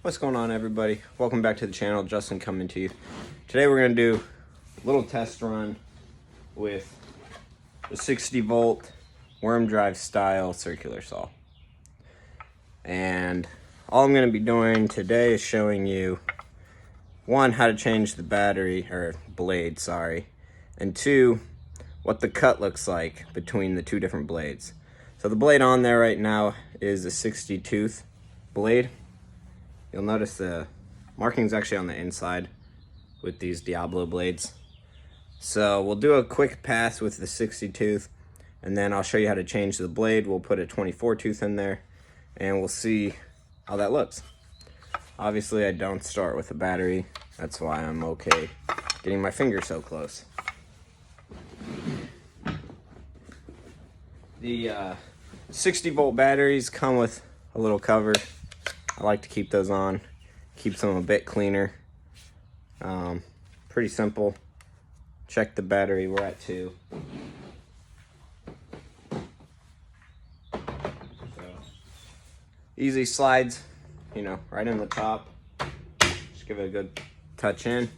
What's going on, everybody? Welcome back to the channel. Justin coming to you. Today we're going to do a little test run with the 60 volt WormDrive style circular saw. And all I'm going to be doing today is showing you, one, how to change the battery, or blade, sorry, and two, what the cut looks like between the two different blades. So the blade on there right now is a 60 tooth blade. You'll notice the marking's actually on the inside with these Diablo blades. So we'll do a quick pass with the 60 tooth, and then I'll show you how to change the blade. We'll put a 24 tooth in there, and we'll see how that looks. Obviously, I don't start with a battery. That's why I'm okay getting my finger so close. The 60 volt batteries come with a little cover. I like to keep those on, keeps them a bit cleaner. Pretty simple. Check the battery, we're at 2. So, easy slides, you know, right in the top. Just give it a good touch in.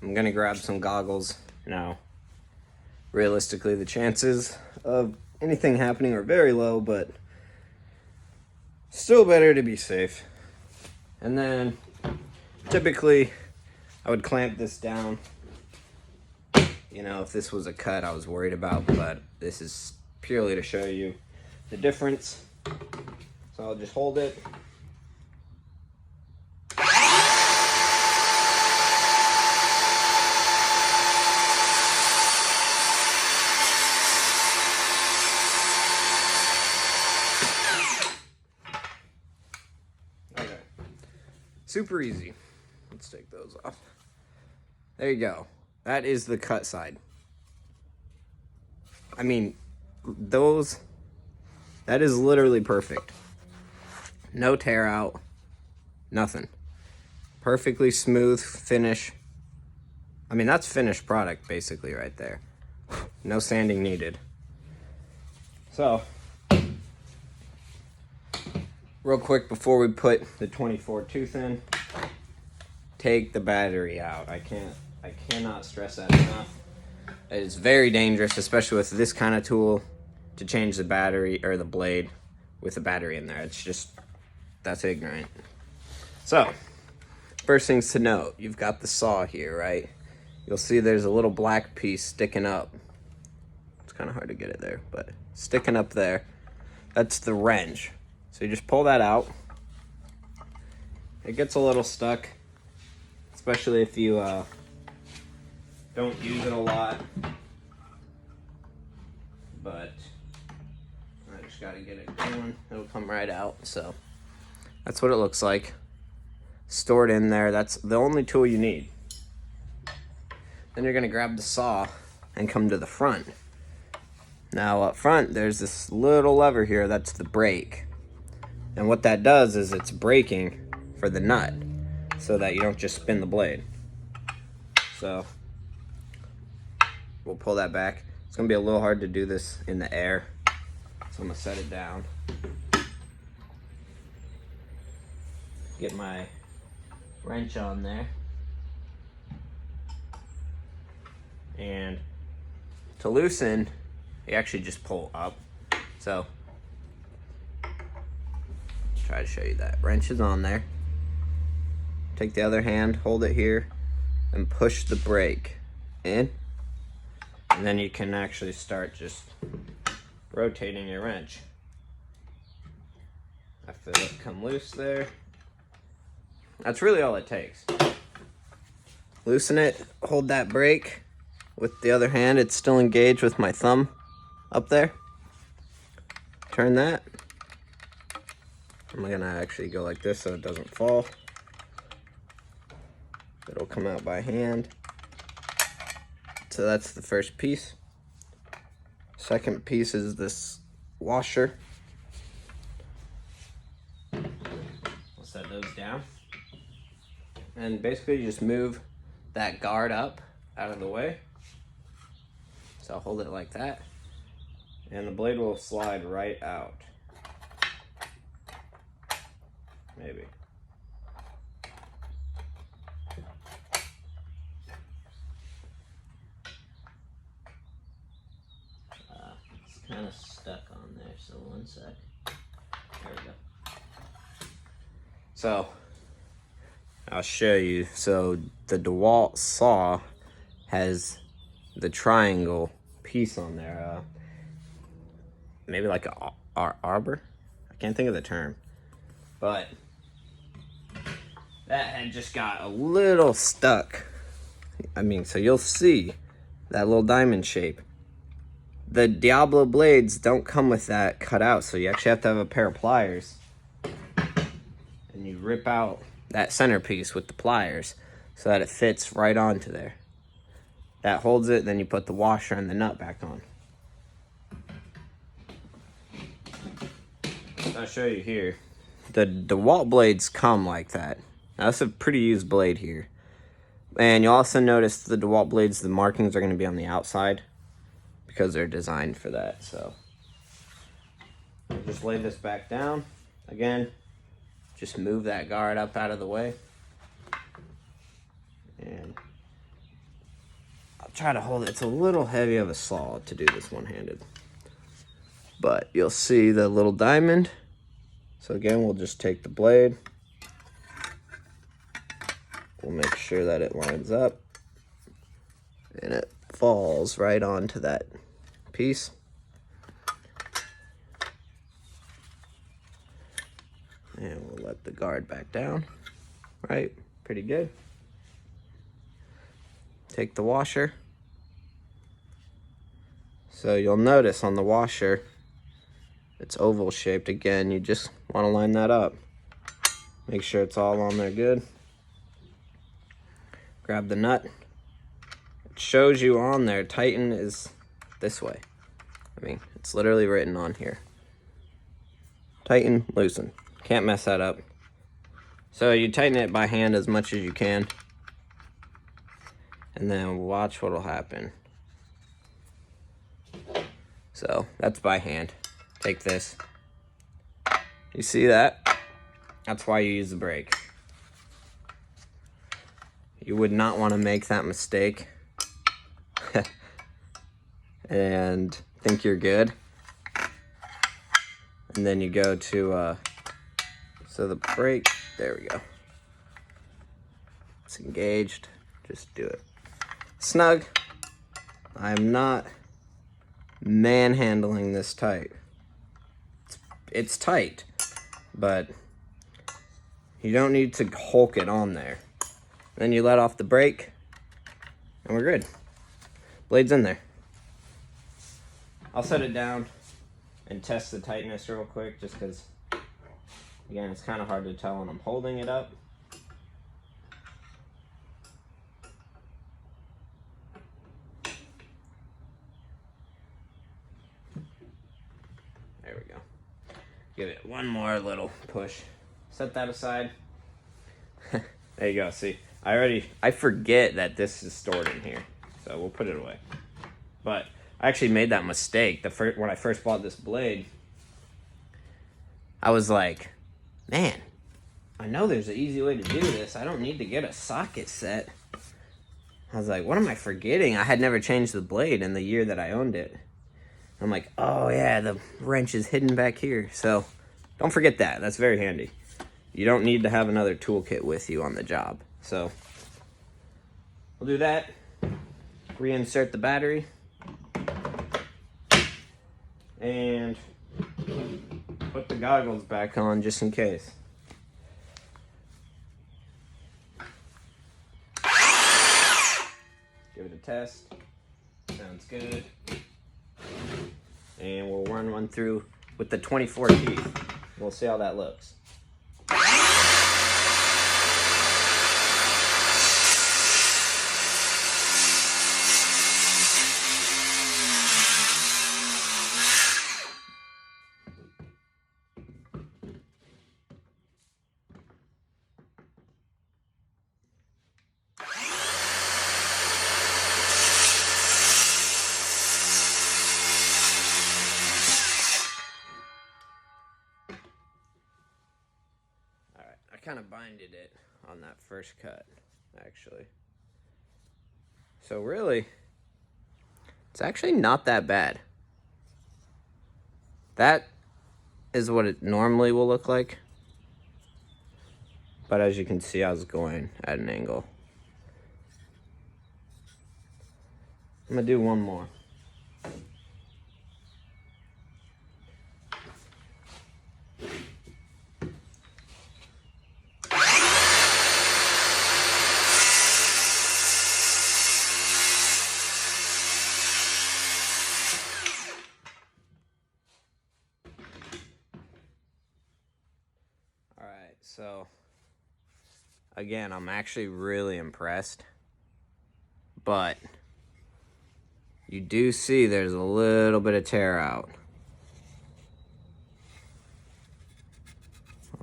I'm gonna grab some goggles now. Realistically, the chances of anything happening are very low, but still better to be safe. And then typically I would clamp this down. You know, if this was a cut I was worried about, but this is purely to show you the difference. So I'll just hold it. Super easy. Let's take those off. There you go. That is the cut side. I mean, that is literally perfect. No tear out, nothing. Perfectly smooth finish. I mean, that's finished product basically right there. No sanding needed. So, real quick before we put the 24 tooth in, take the battery out. I cannot stress that enough. It is very dangerous, especially with this kind of tool, to change the battery or the blade with the battery in there. It's just, that's ignorant. So, first things to note, you've got the saw here, right? You'll see there's a little black piece sticking up. It's kind of hard to get it there, but sticking up there. That's the wrench. So you just pull that out. It gets a little stuck, especially if you don't use it a lot. But I just gotta get it going. It'll come right out. So that's what it looks like. Stored in there. That's the only tool you need. Then you're gonna grab the saw and come to the front. Now up front, there's this little lever here. That's the brake. And what that does is it's braking for the nut so that you don't just spin the blade. So we'll pull that back. It's gonna be a little hard to do this in the air, so I'm gonna set it down. Get my wrench on there. And to loosen, you actually just pull up. So try to show you that. Wrench is on there. Take the other hand, hold it here, and push the brake in. And then you can actually start just rotating your wrench. I feel it come loose there. That's really all it takes. Loosen it, hold that brake. With the other hand, it's still engaged with my thumb up there. Turn that. I'm gonna actually go like this so it doesn't fall. It'll come out by hand. So that's the first piece. Second piece is this washer. We'll set those down. And basically you just move that guard up out of the way. So I'll hold it like that. and the blade will slide right out. Maybe. It's kind of stuck on there, so one sec. There we go. So, I'll show you. So, the DeWalt saw has the triangle piece on there. Maybe like a arbor? I can't think of the term. But that had just got a little stuck. I mean, so you'll see that little diamond shape. The Diablo blades don't come with that cut out, so you actually have to have a pair of pliers. And you rip out that centerpiece with the pliers so that it fits right onto there. That holds it, then you put the washer and the nut back on. I'll show you here. The DeWalt blades come like that. Now, that's a pretty used blade here. And you'll also notice the DeWalt blades, the markings are going to be on the outside because they're designed for that. So I'll just lay this back down. Again, just move that guard up out of the way. And I'll try to hold it. It's a little heavy of a saw to do this one-handed. But you'll see the little diamond. So again, we'll just take the blade. We'll make sure that it lines up. And it falls right onto that piece. And we'll let the guard back down. Right, pretty good. Take the washer. So you'll notice on the washer, it's oval shaped. Again, you just want to line that up. Make sure it's all on there good. Grab the nut. It shows you on there, tighten is this way. I mean, it's literally written on here. Tighten, loosen. Can't mess that up. So you tighten it by hand as much as you can. And then watch what'll happen. So that's by hand. Take this. You see that? That's why you use the brake. You would not want to make that mistake and think you're good. And then you go to, so the brake, there we go. It's engaged. Just do it. Snug. I'm not manhandling this tight. It's tight, but you don't need to hulk it on there. Then you let off the brake, and we're good. Blade's in there. I'll set it down and test the tightness real quick, just because, again, it's kind of hard to tell when I'm holding it up. There we go. Give it one more little push. Set that aside. There you go, see. I forget that this is stored in here, so we'll put it away. But I actually made that mistake when I first bought this blade. I was like, man, I know there's an easy way to do this. I don't need to get a socket set. I was like, what am I forgetting? I had never changed the blade in the year that I owned it. I'm like, oh yeah, the wrench is hidden back here. So don't forget that. That's very handy. You don't need to have another toolkit with you on the job. So we'll do that. Reinsert the battery. And put the goggles back on just in case. Give it a test. Sounds good. And we'll run one through with the 24 teeth. We'll see how that looks. kind of binded it on that first cut, actually. So really, it's actually not that bad. That is what it normally will look like. But as you can see, I was going at an angle. I'm gonna do one more. All right, so again, I'm actually really impressed, but you do see there's a little bit of tear out.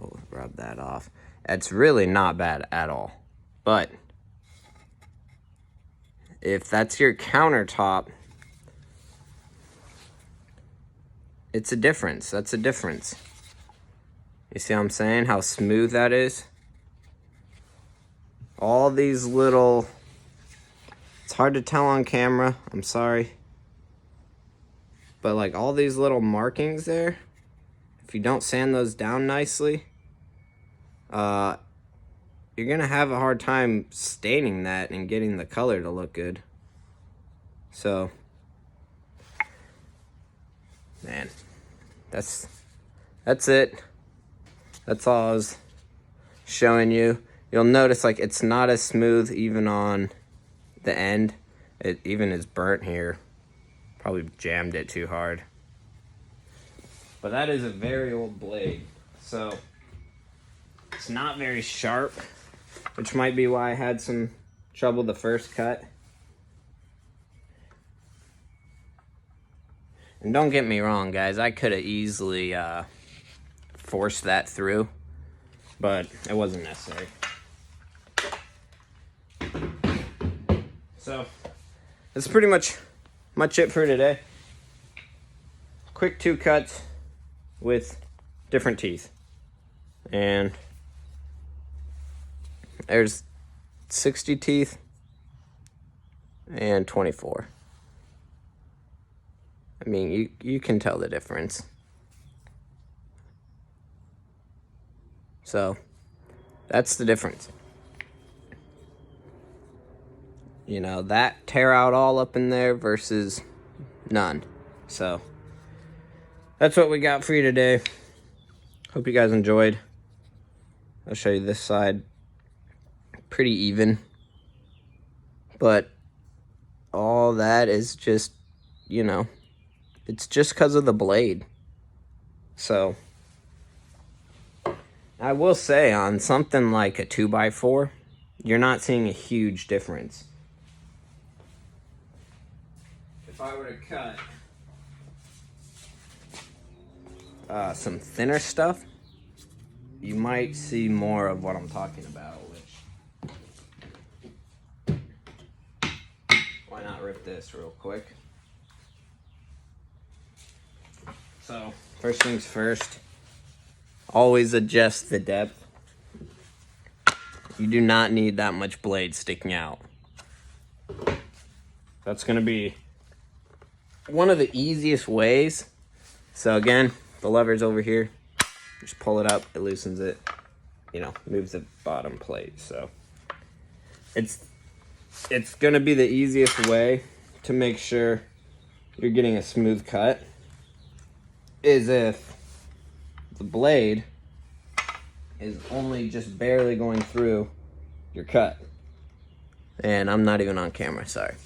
Oh, rub that off. It's really not bad at all, but if that's your countertop, it's a difference. That's a difference. You see what I'm saying? How smooth that is? All these little, it's hard to tell on camera, I'm sorry. But like all these little markings there, if you don't sand those down nicely, you're gonna have a hard time staining that and getting the color to look good. So, man, that's it. That's all I was showing you. You'll notice like it's not as smooth even on the end. It even is burnt here. Probably jammed it too hard. But that is a very old blade. So it's not very sharp, which might be why I had some trouble the first cut. And don't get me wrong, guys, I could have easily forced that through, but it wasn't necessary. So that's pretty much it for today. Quick 2 cuts with different teeth. And there's 60 teeth and 24. I mean, you can tell the difference. So that's the difference. You know, that tear out all up in there versus none. So that's what we got for you today. Hope you guys enjoyed. I'll show you this side. Pretty even. But all that is just, you know, it's just because of the blade. So I will say on something like a 2x4, you're not seeing a huge difference. If I were to cut some thinner stuff, you might see more of what I'm talking about, which, why not rip this real quick? So, first things first, always adjust the depth. You do not need that much blade sticking out. That's gonna be one of the easiest ways. So again, the lever's over here. Just pull it up, it loosens it, you know, moves the bottom plate. So it's gonna be the easiest way to make sure you're getting a smooth cut, is if the blade is only just barely going through your cut. And I'm not even on camera, sorry.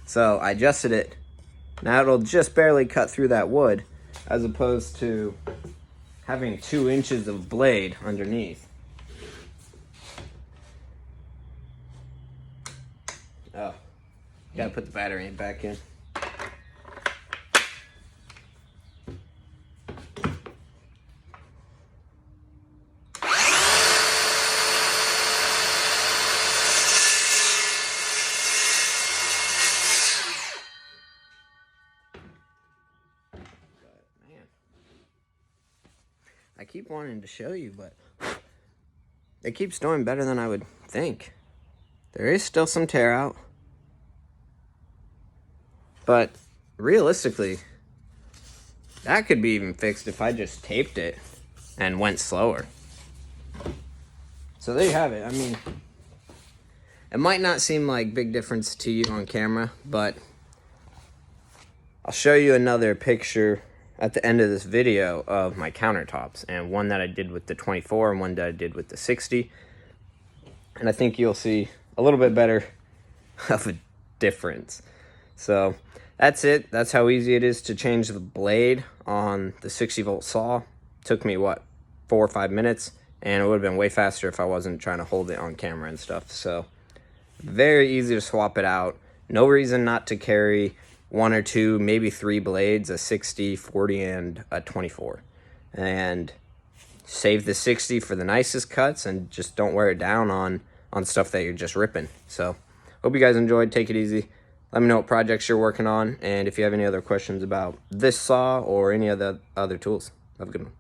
So I adjusted it. Now it'll just barely cut through that wood, as opposed to having 2 inches of blade underneath. Oh, gotta put the battery back in. I keep wanting to show you, but it keeps doing better than I would think. There is still some tear out, but realistically, that could be even fixed if I just taped it and went slower. So there you have it. I mean, it might not seem like big difference to you on camera, but I'll show you another picture at the end of this video of my countertops, and one that I did with the 24 and one that I did with the 60. And I think you'll see a little bit better of a difference. So that's it. That's how easy it is to change the blade on the 60-volt saw. Took me, what, 4 or 5 minutes, and it would have been way faster if I wasn't trying to hold it on camera and stuff. So very easy to swap it out. No reason not to carry 1 or 2, maybe 3 blades, a 60, 40, and a 24. And save the 60 for the nicest cuts, and just don't wear it down on stuff that you're just ripping. So hope you guys enjoyed. Take it easy. Let me know what projects you're working on, and if you have any other questions about this saw or any of the other tools. Have a good one.